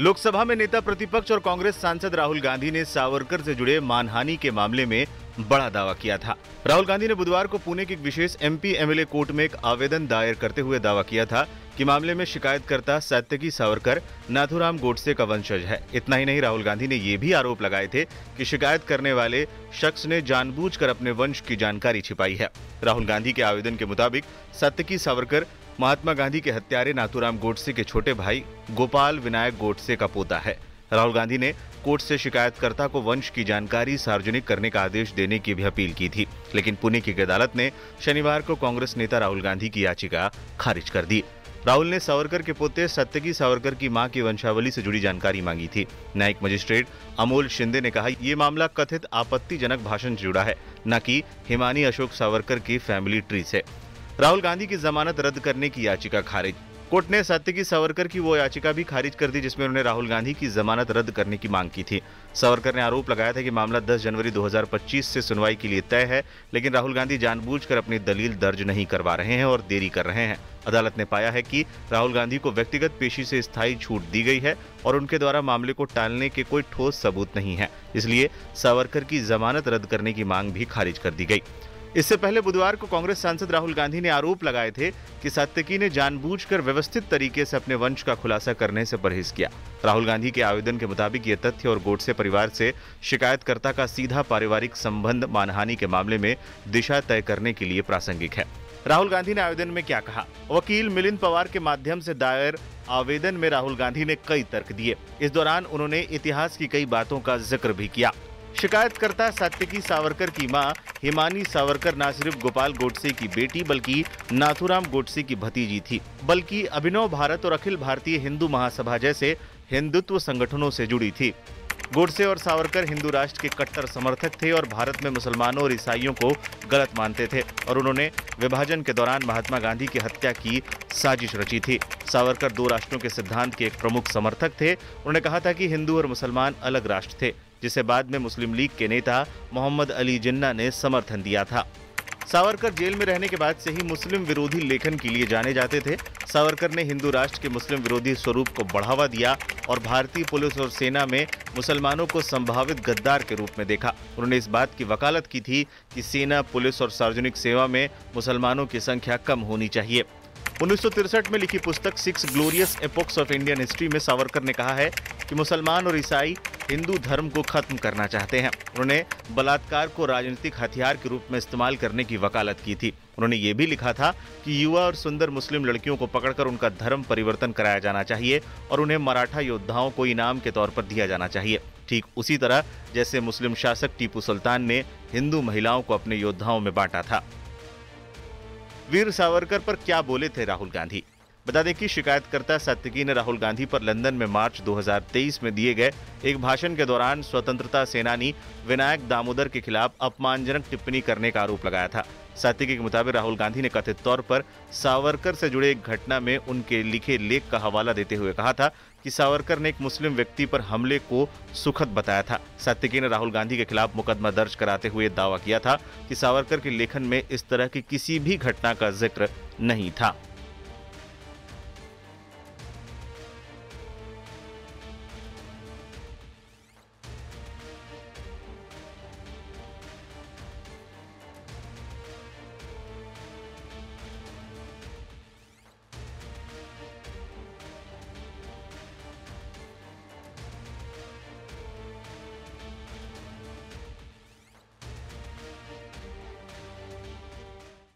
लोकसभा में नेता प्रतिपक्ष और कांग्रेस सांसद राहुल गांधी ने सावरकर से जुड़े मानहानि के मामले में बड़ा दावा किया था। राहुल गांधी ने बुधवार को पुणे की एक विशेष एमपी एमएलए कोर्ट में एक आवेदन दायर करते हुए दावा किया था कि मामले में शिकायतकर्ता सात्यकी सावरकर नाथूराम गोडसे का वंशज है। इतना ही नहीं, राहुल गांधी ने ये भी आरोप लगाए थे कि शिकायत करने वाले शख्स ने जानबूझकर अपने वंश की जानकारी छिपाई है। राहुल गांधी के आवेदन के मुताबिक सात्यकी सावरकर महात्मा गांधी के हत्यारे नाथूराम गोडसे के छोटे भाई गोपाल विनायक गोडसे का पोता है। राहुल गांधी ने कोर्ट से शिकायतकर्ता को वंश की जानकारी सार्वजनिक करने का आदेश देने की भी अपील की थी, लेकिन पुणे की अदालत ने शनिवार को कांग्रेस नेता राहुल गांधी की याचिका खारिज कर दी। राहुल ने सावरकर के पोते सात्यकी सावरकर की मां की वंशावली से जुड़ी जानकारी मांगी थी। न्यायिक मजिस्ट्रेट अमोल शिंदे ने कहा, ये मामला कथित आपत्तिजनक भाषण से जुड़ा है, न कि हिमानी अशोक सावरकर की फैमिली ट्री से। राहुल गांधी की जमानत रद्द करने की याचिका खारिज। कोर्ट ने सात्यकी सावरकर की वो याचिका भी खारिज कर दी जिसमें उन्होंने राहुल गांधी की जमानत रद्द करने की मांग की थी। सावरकर ने आरोप लगाया था कि मामला 10 जनवरी 2025 से सुनवाई के लिए तय है, लेकिन राहुल गांधी जानबूझकर अपनी दलील दर्ज नहीं करवा रहे हैं और देरी कर रहे हैं। अदालत ने पाया है कि राहुल गांधी को व्यक्तिगत पेशी से स्थायी छूट दी गई है और उनके द्वारा मामले को टालने के कोई ठोस सबूत नहीं है, इसलिए सावरकर की जमानत रद्द करने की मांग भी खारिज कर दी गई। इससे पहले बुधवार को कांग्रेस सांसद राहुल गांधी ने आरोप लगाए थे कि सात्यकी ने जानबूझकर व्यवस्थित तरीके से अपने वंश का खुलासा करने से परहेज किया। राहुल गांधी के आवेदन के मुताबिक ये तथ्य और गोडसे परिवार से शिकायतकर्ता का सीधा पारिवारिक संबंध मानहानि के मामले में दिशा तय करने के लिए प्रासंगिक है। राहुल गांधी ने आवेदन में क्या कहा? वकील मिलिंद पवार के माध्यम से दायर आवेदन में राहुल गांधी ने कई तर्क दिए। इस दौरान उन्होंने इतिहास की कई बातों का जिक्र भी किया। शिकायतकर्ता सात्यकी सावरकर की मां हिमानी सावरकर न सिर्फ गोपाल गोडसे की बेटी बल्कि नाथूराम गोडसे की भतीजी थी, बल्कि अभिनव भारत और अखिल भारतीय हिंदू महासभा जैसे हिंदुत्व संगठनों से जुड़ी थी। गोडसे और सावरकर हिंदू राष्ट्र के कट्टर समर्थक थे और भारत में मुसलमानों और ईसाइयों को गलत मानते थे और उन्होंने विभाजन के दौरान महात्मा गांधी की हत्या की साजिश रची थी। सावरकर 2 राष्ट्रों के सिद्धांत के एक प्रमुख समर्थक थे। उन्होंने कहा था कि हिंदू और मुसलमान अलग राष्ट्र थे, जिसे बाद में मुस्लिम लीग के नेता मोहम्मद अली जिन्ना ने समर्थन दिया था। सावरकर जेल में रहने के बाद से ही मुस्लिम विरोधी लेखन के लिए जाने जाते थे। सावरकर ने हिंदू राष्ट्र के मुस्लिम विरोधी स्वरूप को बढ़ावा दिया और भारतीय पुलिस और सेना में मुसलमानों को संभावित गद्दार के रूप में देखा। उन्होंने इस बात की वकालत की थी कि सेना, पुलिस और सार्वजनिक सेवा में मुसलमानों की संख्या कम होनी चाहिए। 1963 में लिखी पुस्तक 6 ग्लोरियस एपोक्स ऑफ इंडियन हिस्ट्री में सावरकर ने कहा है कि मुसलमान और ईसाई हिंदू धर्म को खत्म करना चाहते हैं। उन्होंने बलात्कार को राजनीतिक हथियार के रूप में इस्तेमाल करने की वकालत की थी। उन्होंने ये भी लिखा था कि युवा और सुंदर मुस्लिम लड़कियों को पकड़कर उनका धर्म परिवर्तन कराया जाना चाहिए और उन्हें मराठा योद्धाओं को इनाम के तौर पर दिया जाना चाहिए, ठीक उसी तरह जैसे मुस्लिम शासक टीपू सुल्तान ने हिंदू महिलाओं को अपने योद्धाओं में बांटा था। वीर सावरकर पर क्या बोले थे राहुल गांधी? बता दें कि शिकायतकर्ता सात्यकी ने राहुल गांधी पर लंदन में मार्च 2023 में दिए गए एक भाषण के दौरान स्वतंत्रता सेनानी विनायक दामोदर के खिलाफ अपमानजनक टिप्पणी करने का आरोप लगाया था। सात्यकी के मुताबिक राहुल गांधी ने कथित तौर पर सावरकर से जुड़े एक घटना में उनके लिखे लेख का हवाला देते हुए कहा था कि सावरकर ने एक मुस्लिम व्यक्ति पर हमले को सुखद बताया था। सात्यकी ने राहुल गांधी के खिलाफ मुकदमा दर्ज कराते हुए दावा किया था कि सावरकर के लेखन में इस तरह की किसी भी घटना का जिक्र नहीं था।